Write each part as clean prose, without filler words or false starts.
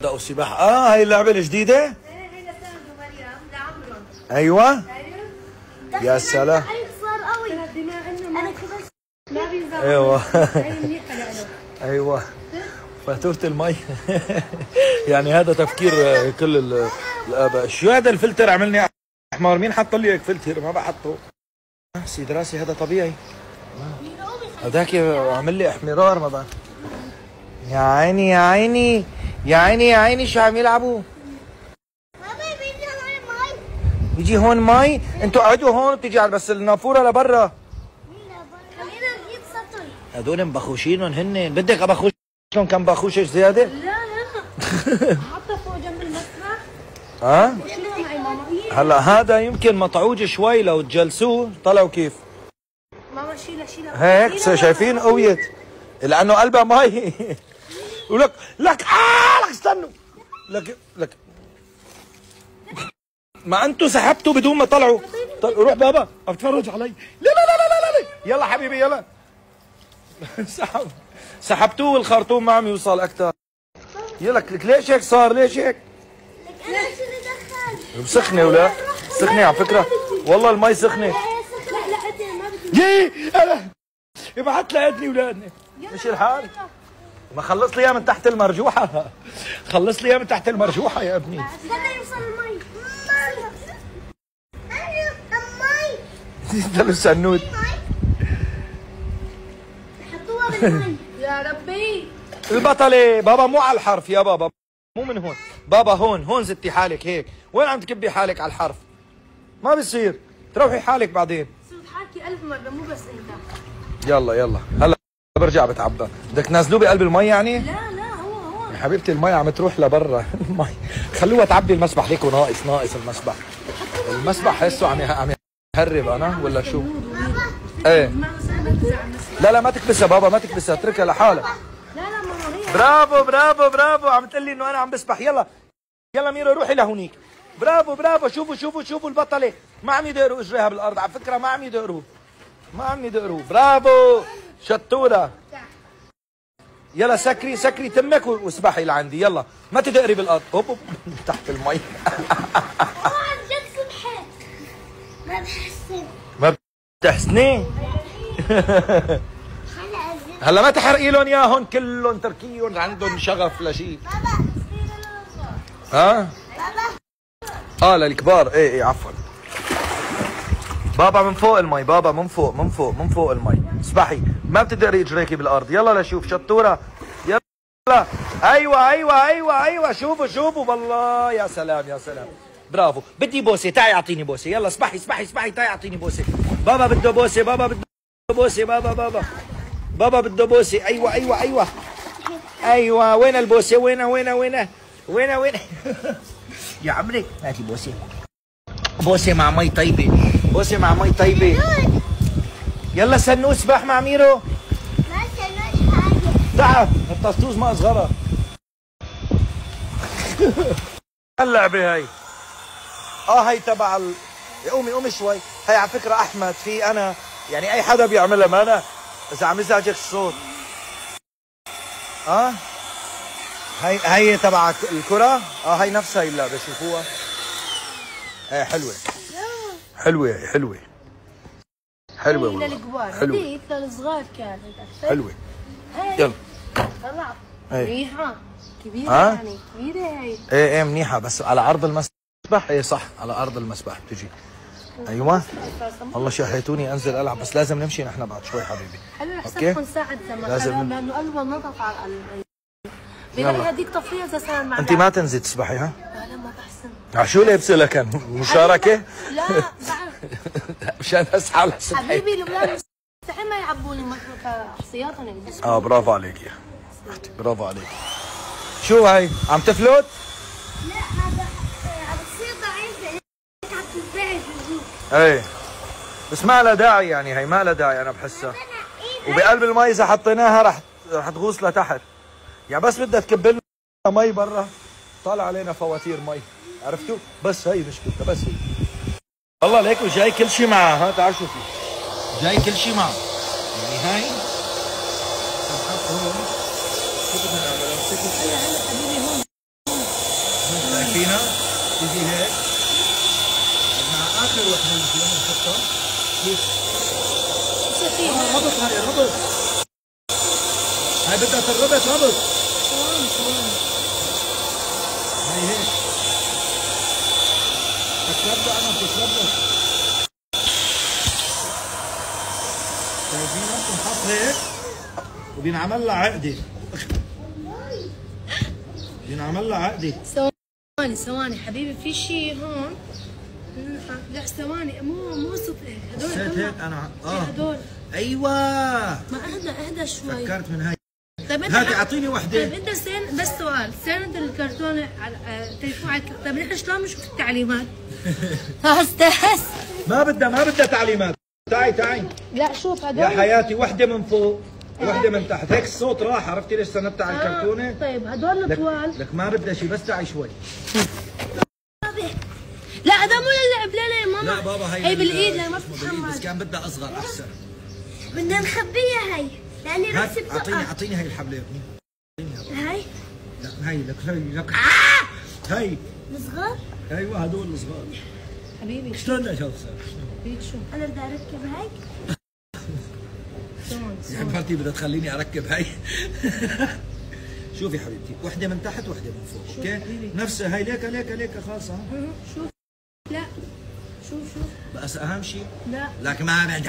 بدأوا السباحة. هاي اللعبة الجديدة؟ هي لسند ومريم لعمرهم. ايوه. يا سلام. صار قوي. انا كبرت ما بينزل. ايوه. هي منيحة لإله. ايوه. فاتورة المي. يعني هذا تفكير كل الآباء. شو هذا الفلتر عملني احمر؟ مين حط لي هيك فلتر؟ ما بحطه. سيد راسي هذا طبيعي. هذاك عمل لي احمرار ما بعرف. يا عيني يا عيني يا عيني يا عيني شو عم يلعبوا؟ بابا بيجي هون مي. يجي هون مي؟ انتوا قعدوا هون وتيجي على بس النافورة لبرا. خلينا نجيب سطل. هذول مبخوشينهم هن، بدك ابخوشهم كم بخوشش زيادة؟ لا حطها فوق جنب المسرح. شيلها معي ماما. هلا هذا يمكن مطعوج شوي لو تجلسوه طلعوا كيف؟ ماما شيلها. هيك شايفين قويت لانه قلبها مي. ولك لك استنوا لك ما انتوا سحبتوا بدون ما طلعوا. روح بابا عم تفرج علي. لا لا لا لا لا يلا حبيبي يلا. سحبتوه والخرطوم ما عم يوصل اكثر. يلا لك ليش هيك صار؟ ليش هيك؟ انا شو اللي دخل؟ سخنه ولا؟ سخنه على فكره والله المي سخنه. لا ما بدي. يي انا ابعت لابني ولادني. مش الحال؟ ما خلص لي اياه من تحت المرجوحه. خلص لي اياه من تحت المرجوحه يا ابني. استنى يوصل المي. المي. ده السنود. حطوها بالمي. يا ربي. البطله بابا مو على الحرف يا بابا، مو من هون بابا، هون زتي حالك هيك. وين عم تكبي حالك على الحرف؟ ما بصير تروحي حالك بعدين. صرت حاكي 1000 مرة مو بس انت. يلا هلا برجع بتعبى. بدك تنزلوه بقلب المي يعني؟ لا هو يا حبيبتي المي عم تروح لبرا. المي خلوها تعبي المسبح ليكو. ناقص المسبح حسه عم يهرب انا ولا شو؟ ايه لا ما تكبسها بابا، ما تكبسها، اتركها لحالها. لا ماما هي. برافو عم تقول لي انه انا عم بسبح. يلا ميرا روحي لهونيك. برافو شوفوا البطله ما عم يدقروا اجريها بالارض على فكره، ما عم يدقروا. برافو شطوره. يلا سكري تمك واسبحي لعندي. يلا ما تدقري بالارض. هوب تحت المي. عن جد سبحت. ما بحسن. ما بتحسني؟ هلا ما تحرقي لهم اياهم كلهم، تركيهم عندهم شغف لشيء. ها؟ للكبار. ايه عفوا. بابا من فوق المي، بابا من فوق المي. اسبحي ما بتقدري اجريكي بالارض. يلا لشوف شطوره. يلا ايوه شوفوا بالله. يا سلام برافو. بدي بوسه، تعي اعطيني بوسه. يلا اسبحي تعي اعطيني بوسه. بابا بده بوسه. بابا بده بوسه. ايوه وين البوسه؟ وين يا عمري هاتي بوسه مع مي طيبه. يلا سنو اسبح مع ميرو. ما سنوش حاجة. تعال الطسطوس ما اصغرها. اللعبه هاي هاي تبع قومي شوي. هاي على فكره احمد في انا يعني اي حدا بيعملها، ما انا اذا عم يزعجك الصوت. هاي تبع الكره. هاي نفس هاي اللعبه شوفوها. هاي حلوه والله. للكبار. حلوه هذيك للصغار كانت. حلوه. يلا طلع. ايه. منيحة كبيرة يعني كبيرة هي. ايه منيحة بس على عرض المسبح. ايه صح على ارض المسبح بتجي. ايوه والله شهيتوني انزل العب بس لازم نمشي نحن بعد شوي حبيبي. حلو حسابكم ساعة زمان لانه قلبها نطف على القلب. بلاقي هذيك طفية اذا صار معك. انت ما تنزلي تسبحي ها؟ لا ما بحسن. شو لابسه لكن؟ مشاركة؟ لا بعرف. مشان اسحب للسبحة. حبيبي الاولاد مستحيل ما يعبوني شخصياتهم. برافو عليك يا برافو عليك. شو هاي؟ عم تفلت؟ لا عم تصير ضعيفة. عم تنزعج ايه بس ما لها داعي يعني. هي ما لها داعي انا بحسها. وبقلب المي اذا حطيناها رح تغوص لتحت. يعني بس بدها تكب لنا مي برا طالع علينا فواتير مي. عرفتوا؟ بس هي مشكلتها. بس هي والله ليك جاي كل شيء معها. تعال شوفي جاي كل شيء معها. يعني هاي شو بدنا نعمل؟ فينا تيجي هيك مع اخر وحده اللي فينا بنحطها كيف؟ ربط هاي ربط، هاي بدها تربط ربط. هاي هيك بتربط انا بتربط. شايفين بنحط هيك وبينعمل لها عقده. بينعمل لها عقده. ثواني حبيبي في شيء هون. لا ثواني مو صوت هدول هيك انا هدول ايوه ما اهدى شوي. فكرت من هاي. طيب انت هاتي اعطيني وحده. طيب انت بس سؤال، سند الكرتونه على التليفون على طيب نحن شلون بنشوف التعليمات؟ استاذ ما بدها تعليمات. تعي لا شوف هدول يا حياتي، وحده من فوق وحده من تحت، هيك الصوت راح. عرفتي ليش سندتها على الكرتونه؟ طيب هدول الطوال لك ما بدها شيء، بس تعي شوي. لا هذا مو للعب. لا يا ماما. لا بابا هي بالايد لما بتتحمل. بس كان بدها اصغر احسن. بدنا نخبيها هي لاني بس اعطيني هي الحبل يا ابني. هاي لا هي لك هي الصغار. ايوه هدول الصغار حبيبي شلون اشوف شو انا بدي اركب هيك. يا مرتي بدها تخليني اركب هي. شوفي حبيبتي، وحده من تحت وحده من فوق، اوكي؟ نفسها هي ليك خالصه. شوف لا شوف بس اهم شيء لا لك ما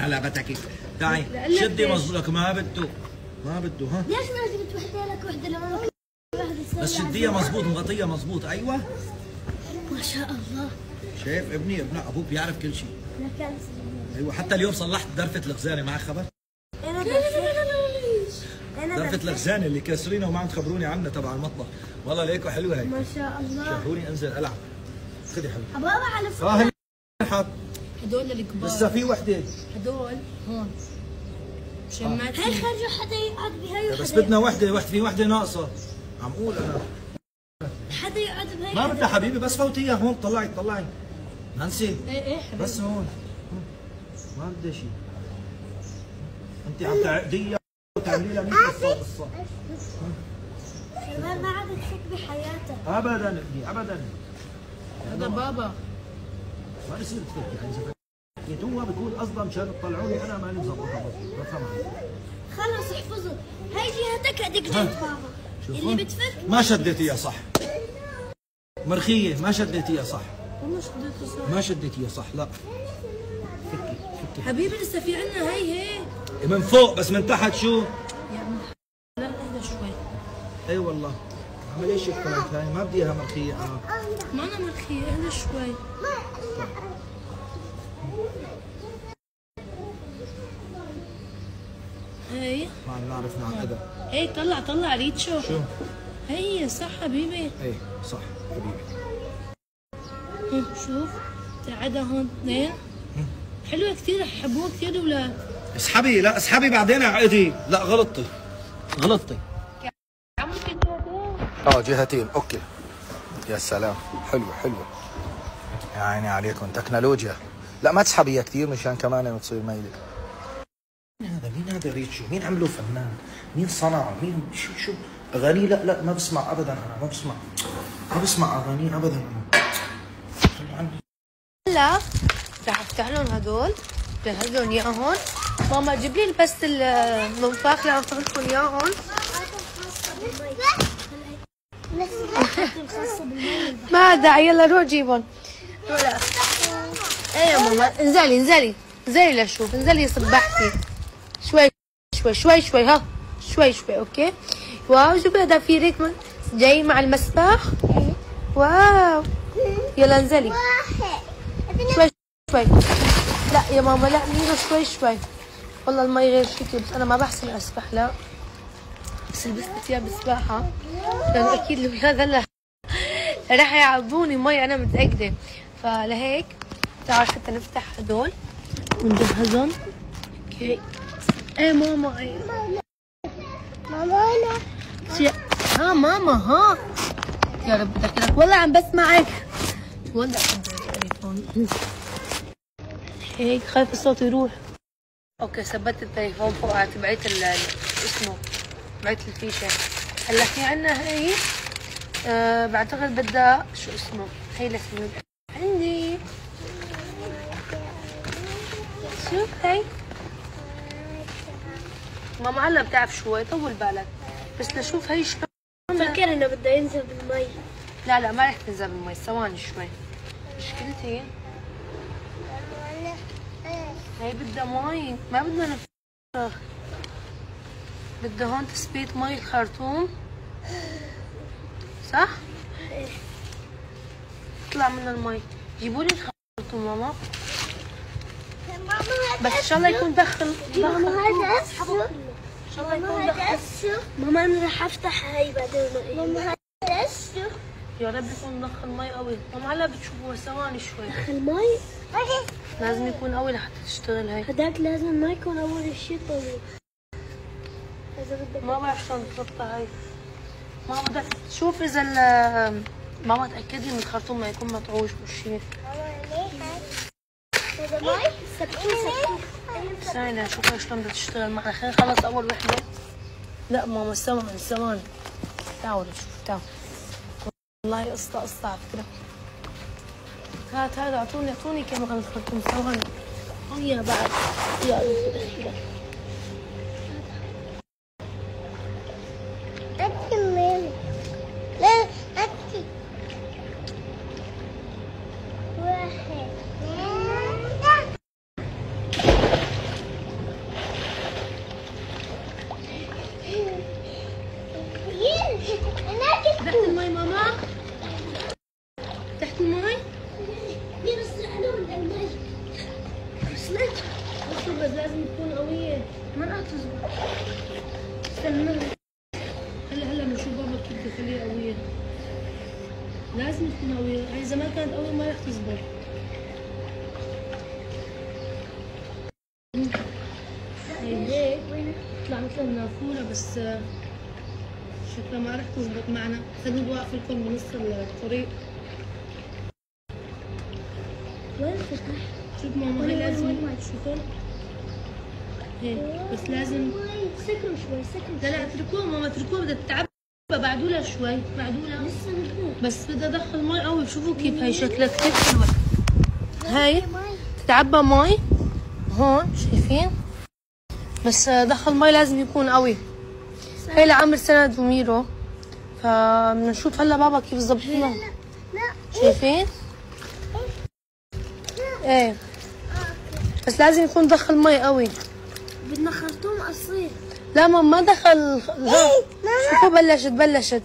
لا بدك تعي شدي مظبوط. لك ما بده ها. ليش ما جبت وحده لك وحده لما بس شديها مظبوط مغطيها مظبوط. ايوه ما شاء الله. شايف ابني ابوك بيعرف كل شيء. لك ايوه حتى اليوم صلحت درفه الخزانه. معك خبر؟ درفه الخزانه اللي كاسرينها وما عم تخبروني عنها تبع المطبخ. والله ليكو حلوه هي. ما شاء الله. شافوني انزل العب. خذي حبيبي. بابا على فكره هي حط هدول الكبار. لسه في وحده. هدول هون شمات. هي خرجوا حدا يقعد بهي بس بدنا وحده في وحده ناقصه. عم اقول انا حدا يقعد بهي. ما بدها حبيبي، بس فوتيها هون. طلعي نانسي. ايه حبيبي بس هون ما بدها شيء. انت عم تعقديها وتعملي لها 100 قصه. كمان ما عاد تفك بحياتها ابدا ابني ابدا. هذا بابا ما بصير تفكي يعني اذا فكيتوها بتقول قصدا مشان تطلعوني انا ماني مظبطها مظبوط. بفهم عليك. خلص احفظوا. هي جهتك هذيك جهه بابا اللي بتفك. ما شديتيها صح مرخيه. ما شديتيها صح. ما شديتيها صح. لا فكي حبيبي لسه في عندنا هي من فوق بس من تحت شو؟ لا اهدى شوي. اي والله اعمل ايش الكومنت هاي. ما بدي اياها مرخيه انا. ما انا مرخيه اهدى شوي. هي ما عم نعرف نعقدها. هي طلع ريتشو. شو؟ هي صح حبيبي. ايه صح حبيبي. شوف تعدى هون اثنين. حلوه كثير، حبوها كثير الاولاد. اسحبي. لا اسحبي بعدين اعقدي. لا غلطتي. جهتين اوكي. يا سلام حلوه. يا عيني عليكم تكنولوجيا. لا ما تسحبيها كثير مشان كمان تصير ميله. مين هذا ريتشو؟ مين عمله فنان؟ مين صنعه؟ مين شو اغانيه؟ لا ما بسمع ابدا. انا ما بسمع اغانيه ابدا. هلا رح افتح لهم هدول، جهز لهم اياهم. ماما جيب لي بس المنفاخ اللي افتح لكم اياهم. ما داعي يلا روح جيبهم. ايه يا ماما انزلي لشوف. انزلي صبحتي شوي ها شوي اوكي. واو شوفي هذا في ريتم جاي مع المسبح. واو يلا انزلي شوي. لا يا ماما لا ميرو شوي. والله المي غير شكل بس انا ما بحسن اسبح. لا بس لبست ثياب السباحه لانه اكيد الولاد هلا راح يعبوني مي انا متاكده. فلهيك تعال حتى نفتح هدول ونجهزهم. اوكي ايه ماما ايه ها ماما ها. يا رب بدي احكي لك والله عم بسمعك. والله التليفون هيك خايف الصوت يروح. اوكي ثبت التليفون فوق تبعت اسمه تبعت الفيشه. هلا في عنا هي بعتقد بدها شو اسمه، هي لسنود عندي. شوف هي ماما هلا بتعرف شوي طول بالك، بس لشوف هي شلون. فكر انه بده ينزل بالمي. لا لا ما رح تنزل بالمي، ثواني شوي. مشكلتي هي بدها مي، ما بدنا نفرغ، بدها هون تثبيت مي الخرطوم صح؟ اطلع من المي، جيبوا لي الخرطوم ماما. بس ان شاء الله يكون دخل. ماما هذا اسمه. ان شاء الله يكون دخل. ماما انا رح افتح هاي بعدين. ماما هذا اسمه. يا رب يكون دخل مي قوي. ماما هلا بتشوفوها، ثواني شوي. دخل مي؟ لازم يكون قوي لحتى تشتغل هي. هداك لازم ما يكون اول شيء طويل. اذا بدك ما بعرف شلون تحطها هي. ماما بدك تشوف اذا ماما تاكدي من الخرطوم ما يكون مطعوج بالشيء. هذا مي؟ سكتوه. ثانية نشوفها شلون بدها تشتغل معنا. خلينا نخلص اول وحدة. لا ماما ثواني. تعالوا شوف تعالوا. والله قصة على فكرة. هات هذا اعطوني كمان الخرطوم ثواني. يا بعد يا رب. لا أكتي واحد تحت المي ماما؟ تحت المي؟ وصلت بس لازم تكون قوية. ما راح تزبط. استنى هلا بنشوف بابا كيف تخليها قوية. لازم تكون قوية، هي إذا ما كانت قوية ما راح تزبط. هي هيك تطلع مثل النافورة بس شكلها ما راح تزبط معنا. خليني واقفة لكم بنص الطريق. وين فتح؟ شوف ماما هي لازم شوفوا هيك بس لازم سكروا شوي لا اتركوها ماما اتركوها بدها تتعبى بعدولها شوي بعدولها لسه نقول بس بدها ادخل مي قوي. شوفوا كيف هي شكلها كثير حلوة. هاي تتعبى مي هون شايفين، بس دخل مي لازم يكون قوي. هي لعمر سند وميرو، فبدنا نشوف هلا بابا كيف ظبط لنا. شايفين؟ ايه بس لازم يكون دخل مي قوي. بدنا خرطوم قصير. لا ماما ما دخل. شوفوا بلشت.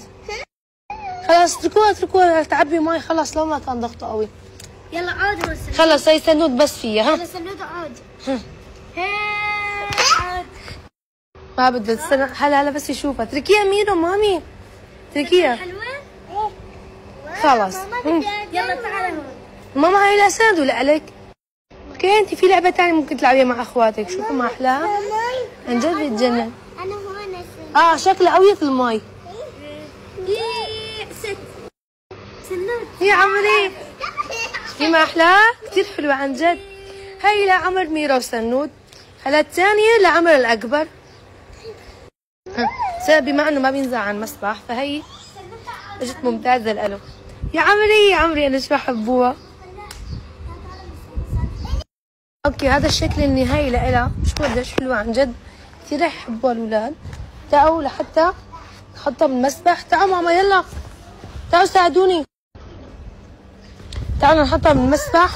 خلاص اتركوها تعبي مي. خلاص لو ما كان ضغطه قوي. يلا عاد بس. خلص هي سنود بس فيها. ها يلا سنود عاد. عاد. ما بدها تستنى. هلا بس يشوفها. اتركيها ميرو مامي اتركيها. حلوة؟ خلاص يلا تعالى هون. ماما هاي لا سند ولا عليك. اوكي انت في لعبة ثانية ممكن تلعبيها مع اخواتك. شوفوا ما احلاها عن جد بتجنن. انا هون شكلها قوية المي. ست سنود يا عمري في ما احلاها كثير حلوة عن جد. هي لعمر ميرا وسنود. هلا الثانية لعمر الأكبر. بما انه ما بينزع عن مسبح فهي اجت ممتازة لإله. يا عمري انا شو بحبوها. اوكي هذا الشكل النهائي لإلها. شو قديش حلوة عن جد، كثير رح يحبوها الأولاد. تعالوا لحتى نحطها بالمسبح. تعالوا ماما يلا تعالوا ساعدوني. تعالوا نحطها بالمسبح.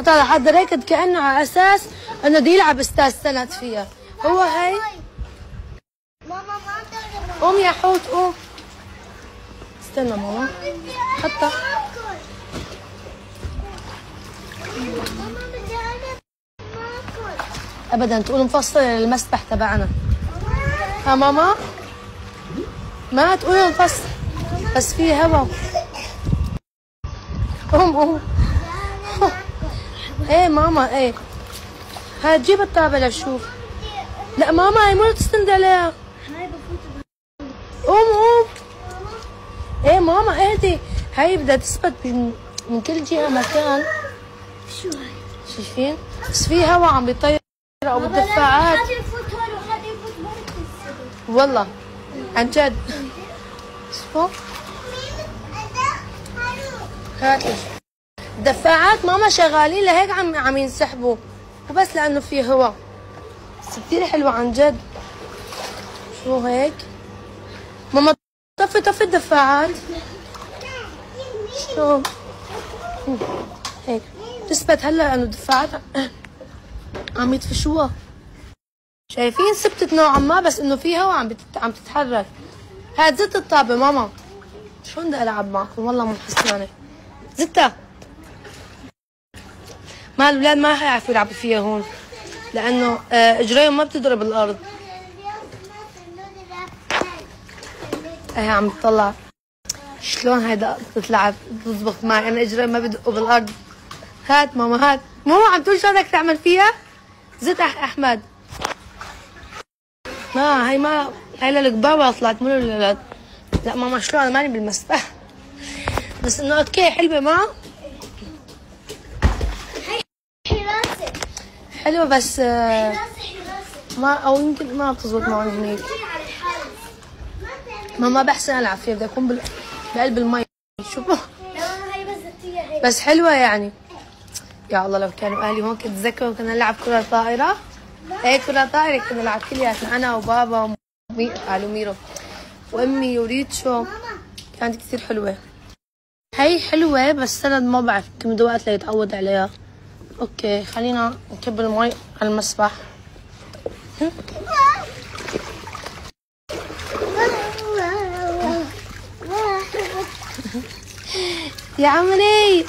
طلع حدا راكد كأنه على أساس انه بده يلعب استاذ سند فيها. هو هي ماما ما تقدر. قوم يا حوت قوم. استنى ماما حطها. ماما بدي انا ماكل. ابدا تقول مفصل المسبح تبعنا. ها ماما ما تقولي مفصل بس في هوا. قوم ايه ماما ايه. هات جيب الطابة لشوف. لا ماما هي مو تستند عليها. هاي بفوت. قوم ايه ماما اهدي. هاي بدها تثبت من كل جهة مكان. شو هاي؟ شايفين؟ بس في هوا عم بيطير او بالدفاعات. هذا يفوت هون وهذا يفوت برا. والله عن جد. شوفوا هات الدفاعات ماما شغالين لهيك عم ينسحبوا، وبس لانه في هوا. بس كثير حلوة عن جد. شو هيك؟ ماما طفي الدفاعات. شو هيك تثبت هلا لانه الدفاعات عم يطفشوها. شايفين ثبتت نوعا ما، بس انه في هوا عم تتحرك. هات زت الطابة ماما. شو بدي العب معكم والله مو محسنانة. زتها. ما الاولاد ما حيعرفوا يلعبوا فيها هون لانه اجريهم ما بتضرب الارض. هي عم تطلع شلون هيدا تلعب تزبط معي، انا اجري ما بدقوا بالارض. هات ماما هات. ماما عم تقول شو بدك تعمل فيها؟ زت احمد. ما هي للكبار ولا طلعت مو للولاد. لا ماما شلون انا ماني بالمسبح. بس انه اوكي حلوه ما حراسة حلوه بس حراسة ما او يمكن ما بتزبط معهم هنيك. ما بحسن العب فيها، بدي اكون بقلب المي. شوفوا هي بس زتية هيك. بس حلوه يعني. يا الله لو كانوا اهلي هون كنت اتذكر كنا نلعب كره طائره. ايه كره طائره كنا نلعب كلياتنا انا وبابا قالوا ميرو وامي وريتشو. كانت كثير حلوه. هي حلوه بس سند ما بعرف يمكن بده وقت ليتعود عليها. اوكي خلينا نكب المي على المسبح. يا عمري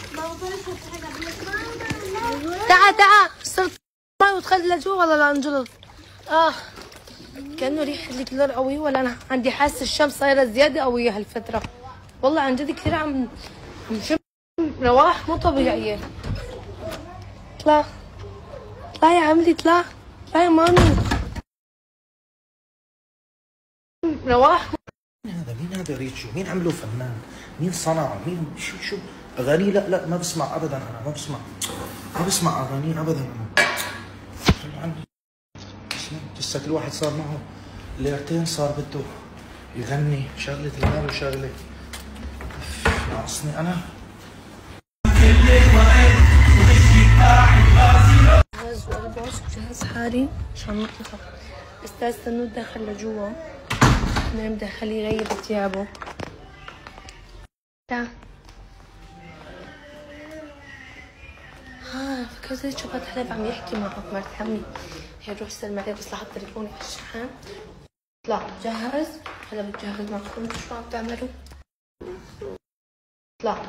تعا صرت مي وتخلي لجوا والله لانجلط. كأنه ريحة الكلور قوي، ولا أنا عندي حاسة الشمس صايرة زيادة قوية هالفترة. والله عن جد كثير عم شم رواح مو طبيعية. اطلع يا عمري اطلع يا مامي. رواح. مين هذا ريتشو؟ مين عمله فنان؟ مين صنعه؟ مين شو اغانيه؟ لا ما بسمع ابدا. انا ما بسمع اغانيه ابدا. انا لسه كل واحد صار معه ليرتين صار بده يغني شغلة المال وشغلة ناقصني انا. جهاز والبوس وجهاز حالي عشان نطلع. استاذ سنود دخل لجوا، نام دخل يغير ثيابه. تعال. فكرت شو فتح حلف عم يحكي مع مرت عمي. هي نروح سلم عليه بس لحط تليفوني على الشحن. اطلع جهز. هلا بتجهز معكم شو عم تعملوا؟ اطلع.